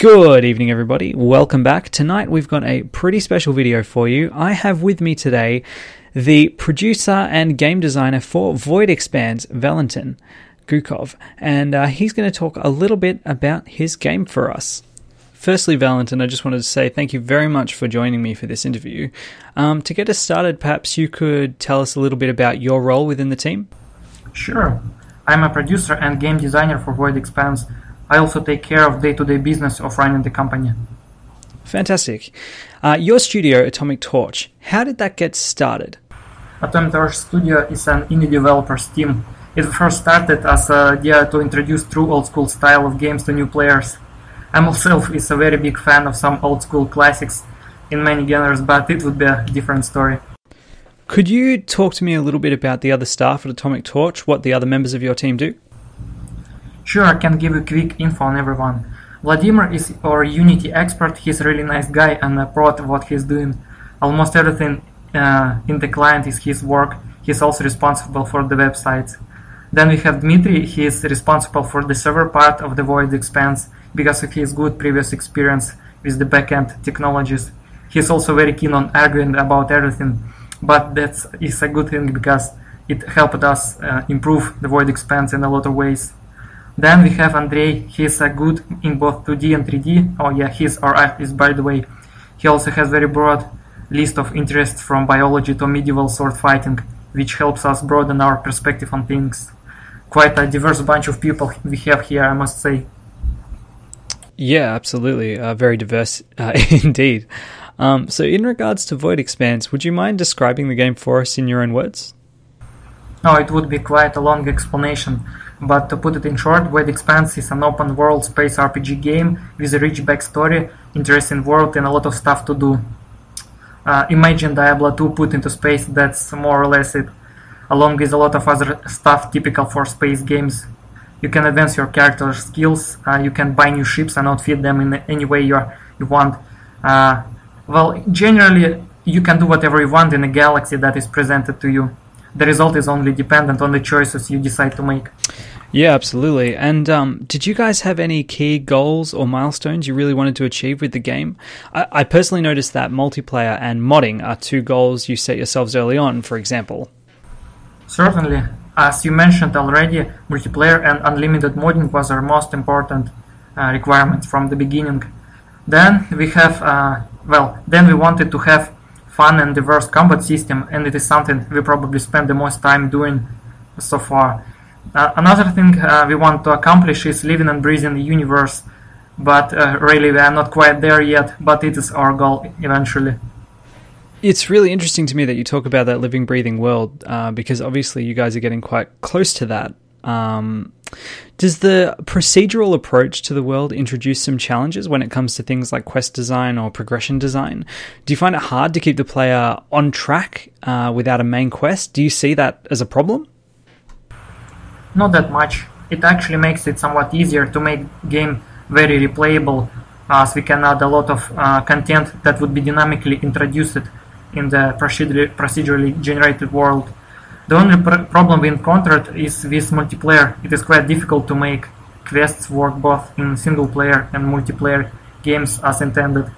Good evening, everybody. Welcome back. Tonight we've got a pretty special video for you. I have with me today the producer and game designer for VoidExpanse, Valentin Gukov, and he's going to talk a little bit about his game for us. Firstly, Valentin, I just wanted to say thank you very much for joining me for this interview. To get us started, perhaps you could tell us a little bit about your role within the team? Sure. I'm a producer and game designer for VoidExpanse. I also take care of day-to-day business of running the company. Fantastic. Your studio, Atomic Torch, how did that get started? Atomic Torch Studio is an indie developers team. It first started as an idea to introduce true old-school style of games to new players. I myself is a very big fan of some old-school classics in many genres, but it would be a different story. Could you talk to me a little bit about the other staff at Atomic Torch, what the other members of your team do? Sure, I can give you quick info on everyone. Vladimir is our Unity expert. He's a really nice guy and a pro at what he's doing. Almost everything in the client is his work. He's also responsible for the websites. Then we have Dmitry. He is responsible for the server part of the VoidExpanse because of his good previous experience with the backend technologies. He's also very keen on arguing about everything, but that is a good thing because it helped us improve the VoidExpanse in a lot of ways. Then we have Andrei. He's good in both 2D and 3D. Oh yeah, he's our artist, by the way. He also has very broad list of interests from biology to medieval sword fighting, which helps us broaden our perspective on things. Quite a diverse bunch of people we have here, I must say. Yeah, absolutely. Very diverse indeed. So in regards to VoidExpanse, would you mind describing the game for us in your own words? No, it would be quite a long explanation. But to put it in short, VoidExpanse is an open-world space RPG game with a rich backstory, interesting world, and a lot of stuff to do. Imagine Diablo 2 put into space, that's more or less it, along with a lot of other stuff typical for space games. You can advance your character's skills, you can buy new ships and outfit them in any way you want. Well, generally, you can do whatever you want in a galaxy that is presented to you. The result is only dependent on the choices you decide to make. Yeah, absolutely. And did you guys have any key goals or milestones you really wanted to achieve with the game? I personally noticed that multiplayer and modding are two goals you set yourselves early on, for example. Certainly. As you mentioned already, multiplayer and unlimited modding was our most important requirements from the beginning. Then we have, then we wanted to have fun and diverse combat system, and it is something we probably spend the most time doing so far. Another thing we want to accomplish is living and breathing the universe, but really we are not quite there yet, but it is our goal eventually. It's really interesting to me that you talk about that living, breathing world, because obviously you guys are getting quite close to that. Does the procedural approach to the world introduce some challenges when it comes to things like quest design or progression design? Do you find it hard to keep the player on track without a main quest? Do you see that as a problem? Not that much. It actually makes it somewhat easier to make game very replayable, as we can add a lot of content that would be dynamically introduced in the procedurally generated world. The only problem we encountered is with multiplayer. It is quite difficult to make quests work both in single-player and multiplayer games as intended.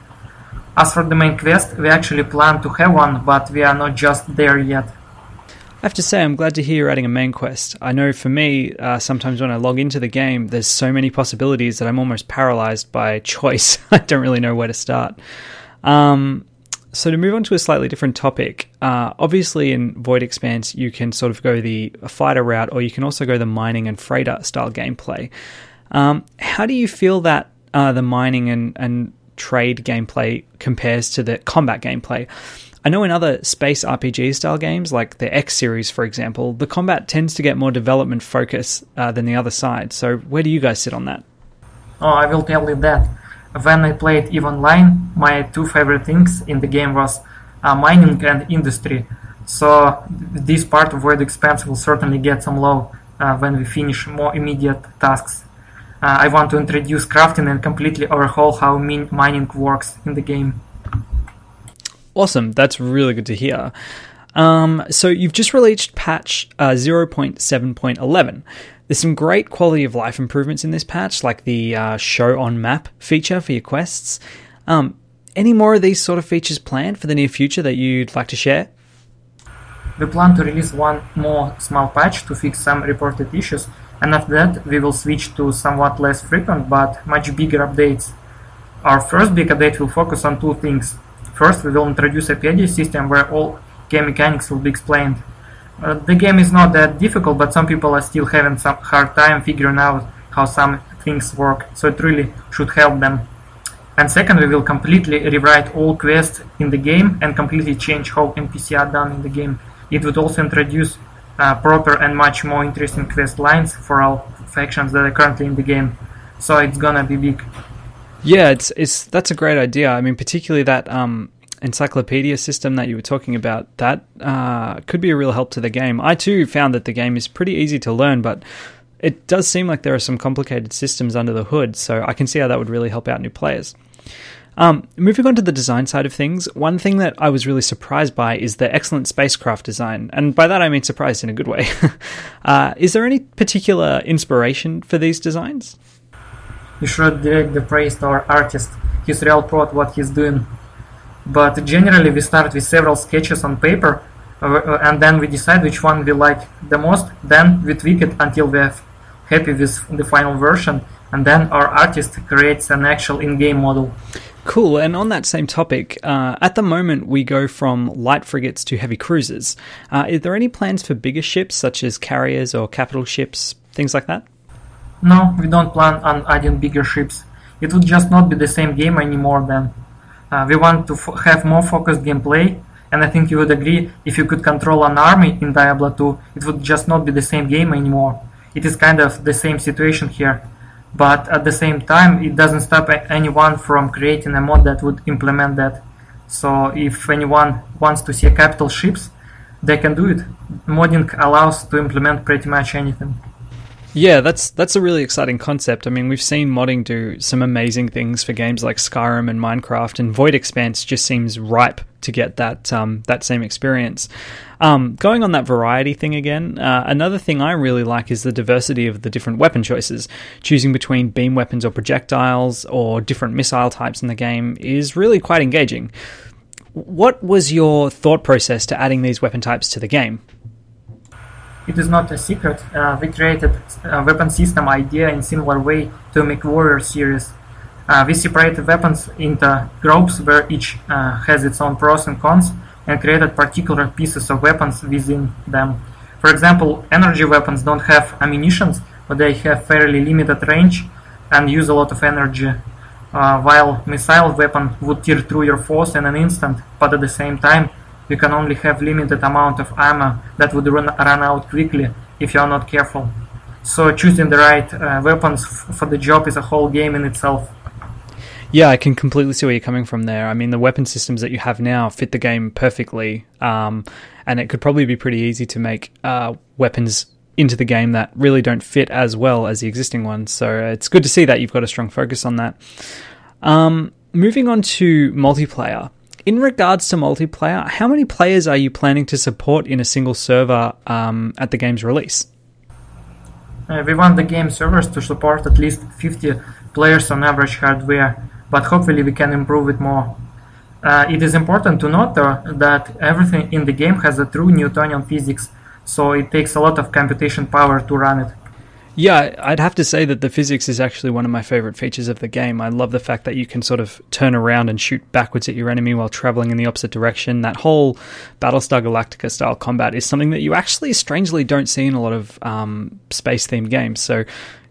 As for the main quest, we actually plan to have one, but we are not just there yet. I have to say, I'm glad to hear you're adding a main quest. I know for me, sometimes when I log into the game, there's so many possibilities that I'm almost paralyzed by choice. I don't really know where to start. So to move on to a slightly different topic, obviously in VoidExpanse you can sort of go the fighter route, or you can also go the mining and freighter style gameplay. How do you feel that the mining and trade gameplay compares to the combat gameplay? I know in other space RPG style games, like the X series for example, the combat tends to get more development focus than the other side. So where do you guys sit on that? Oh, I will tell you that. When I played EVE Online, my two favorite things in the game was mining and industry. So this part of VoidExpanse will certainly get some love when we finish more immediate tasks. I want to introduce crafting and completely overhaul how mining works in the game. Awesome, that's really good to hear. So you've just released patch 0.7.11. There's some great quality of life improvements in this patch, like the show on map feature for your quests. Any more of these sort of features planned for the near future that you'd like to share? We plan to release one more small patch to fix some reported issues, and after that we will switch to somewhat less frequent but much bigger updates. Our first big update will focus on two things. First, we will introduce a PID system where all game mechanics will be explained. The game is not that difficult, but some people are still having some hard time figuring out how some things work, so it really should help them. And second, we will completely rewrite all quests in the game and completely change how NPC are done in the game. It would also introduce proper and much more interesting quest lines for all factions that are currently in the game, so it's gonna be big. Yeah, that's a great idea. I mean, particularly that encyclopedia system that you were talking about, that could be a real help to the game. I too found that the game is pretty easy to learn, but it does seem like there are some complicated systems under the hood, so I can see how that would really help out new players. Moving on to the design side of things, one thing that I was really surprised by is the excellent spacecraft design, and by that I mean surprised in a good way. Is there any particular inspiration for these designs? You should direct the praise to our artist. He's real pro at what he's doing. But generally we start with several sketches on paper, and then we decide which one we like the most, then we tweak it until we're happy with the final version, and then our artist creates an actual in-game model. Cool, and on that same topic, at the moment we go from light frigates to heavy cruisers. Are there any plans for bigger ships, such as carriers or capital ships, things like that? No, we don't plan on adding bigger ships. It would just not be the same game anymore then. We want to have more focused gameplay, and I think you would agree, if you could control an army in Diablo 2, it would just not be the same game anymore. It is kind of the same situation here. But at the same time, it doesn't stop anyone from creating a mod that would implement that. So if anyone wants to see capital ships, they can do it. Modding allows to implement pretty much anything. Yeah, that's a really exciting concept. I mean, we've seen modding do some amazing things for games like Skyrim and Minecraft, and VoidExpanse just seems ripe to get that same experience. Going on that variety thing again, another thing I really like is the diversity of the different weapon choices. Choosing between beam weapons or projectiles or different missile types in the game is really quite engaging. What was your thought process to adding these weapon types to the game? It is not a secret. We created a weapon system idea in similar way to MechWarrior series. We separated weapons into groups where each has its own pros and cons, and created particular pieces of weapons within them. For example, energy weapons don't have ammunitions, but they have fairly limited range and use a lot of energy, while missile weapon would tear through your foes in an instant, but at the same time you can only have limited amount of ammo that would run out quickly if you are not careful. So choosing the right weapons for the job is a whole game in itself. Yeah, I can completely see where you're coming from there. I mean, the weapon systems that you have now fit the game perfectly, and it could probably be pretty easy to make weapons into the game that really don't fit as well as the existing ones. So it's good to see that you've got a strong focus on that. Moving on to multiplayer. In regards to multiplayer, how many players are you planning to support in a single server at the game's release? We want the game servers to support at least 50 players on average hardware, but hopefully we can improve it more. It is important to note though that everything in the game has a true Newtonian physics, so it takes a lot of computation power to run it. Yeah, I'd have to say that the physics is actually one of my favorite features of the game. I love the fact that you can sort of turn around and shoot backwards at your enemy while traveling in the opposite direction. That whole Battlestar Galactica style combat is something that you actually strangely don't see in a lot of space-themed games. So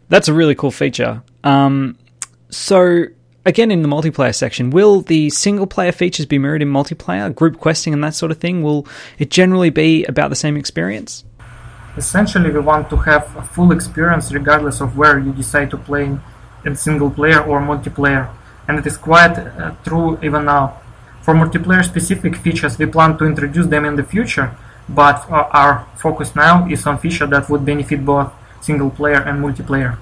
that's a really cool feature. So again, in the multiplayer section, will the single-player features be mirrored in multiplayer, group questing and that sort of thing? Will it generally be about the same experience? Essentially, we want to have a full experience regardless of where you decide to play in single player or multiplayer, and it is quite true even now. For multiplayer specific features, we plan to introduce them in the future, but our focus now is on features that would benefit both single player and multiplayer.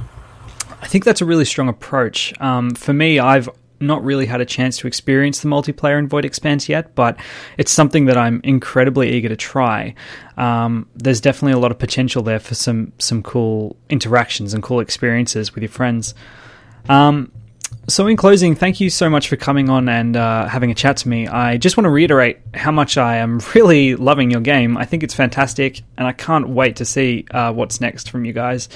I think that's a really strong approach. For me, I've not really had a chance to experience the multiplayer in VoidExpanse yet, but it's something that I'm incredibly eager to try. There's definitely a lot of potential there for some cool interactions and cool experiences with your friends. So in closing, thank you so much for coming on and having a chat to me. I just want to reiterate how much I am really loving your game. I think it's fantastic, and I can't wait to see what's next from you guys.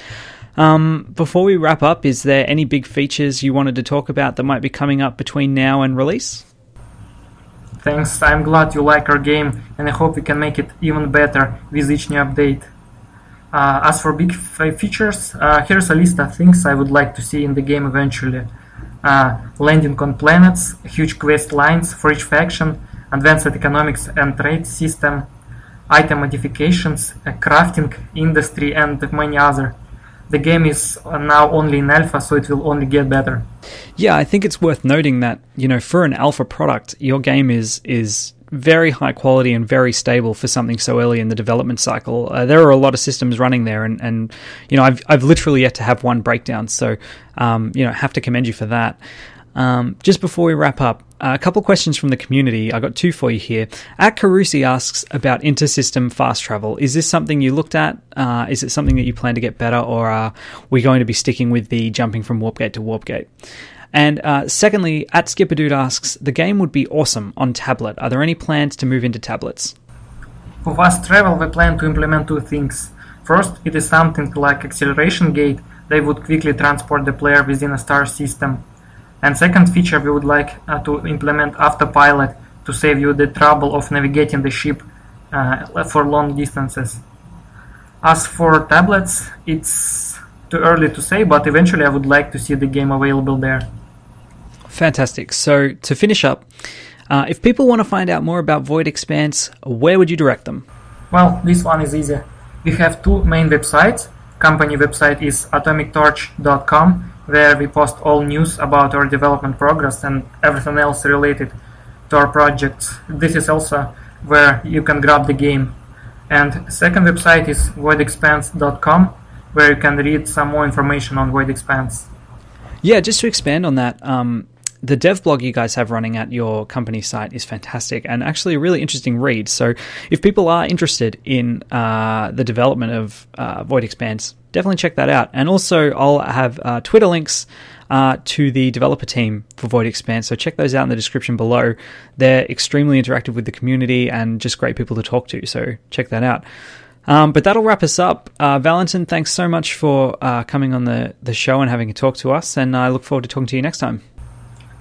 Before we wrap up, is there any big features you wanted to talk about that might be coming up between now and release? Thanks, I'm glad you like our game, and I hope we can make it even better with each new update. As for big features, here's a list of things I would like to see in the game eventually. Landing on planets, huge quest lines for each faction, advanced economics and trade system, item modifications, crafting, industry, and many other. The game is now only in alpha, so it will only get better. Yeah, I think it's worth noting that, for an alpha product, your game is very high quality and very stable for something so early in the development cycle. There are a lot of systems running there, and I've literally yet to have one breakdown, so have to commend you for that. Just before we wrap up, a couple questions from the community. I got two for you here. Carusi asks about intersystem fast travel. Is this something you looked at? Is it something that you plan to get better, or are we going to be sticking with the jumping from warp gate to warp gate? And secondly, Skipperdude asks, the game would be awesome on tablet. Are there any plans to move into tablets? For fast travel, we plan to implement two things. First, it is something like acceleration gate. They would quickly transport the player within a star system. And second feature, we would like to implement autopilot to save you the trouble of navigating the ship for long distances. As for tablets, it's too early to say, but eventually I would like to see the game available there. Fantastic. So to finish up, if people want to find out more about VoidExpanse, where would you direct them? Well, this one is easy. We have two main websites. Company website is atomictorch.com, where we post all news about our development progress and everything else related to our projects. This is also where you can grab the game. And second website is voidexpanse.com, where you can read some more information on VoidExpanse. Yeah, just to expand on that, the dev blog you guys have running at your company site is fantastic and actually a really interesting read. So if people are interested in the development of VoidExpanse, definitely check that out. And also I'll have Twitter links to the developer team for VoidExpanse, so check those out in the description below. They're extremely interactive with the community and just great people to talk to, so check that out. But that'll wrap us up. Valentin, thanks so much for coming on the show and having a talk to us, and I look forward to talking to you next time.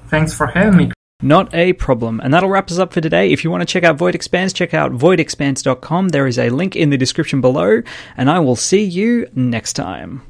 Thanks for having me. Not a problem. And that'll wrap us up for today. If you want to check out VoidExpanse, check out voidexpanse.com. There is a link in the description below, and I will see you next time.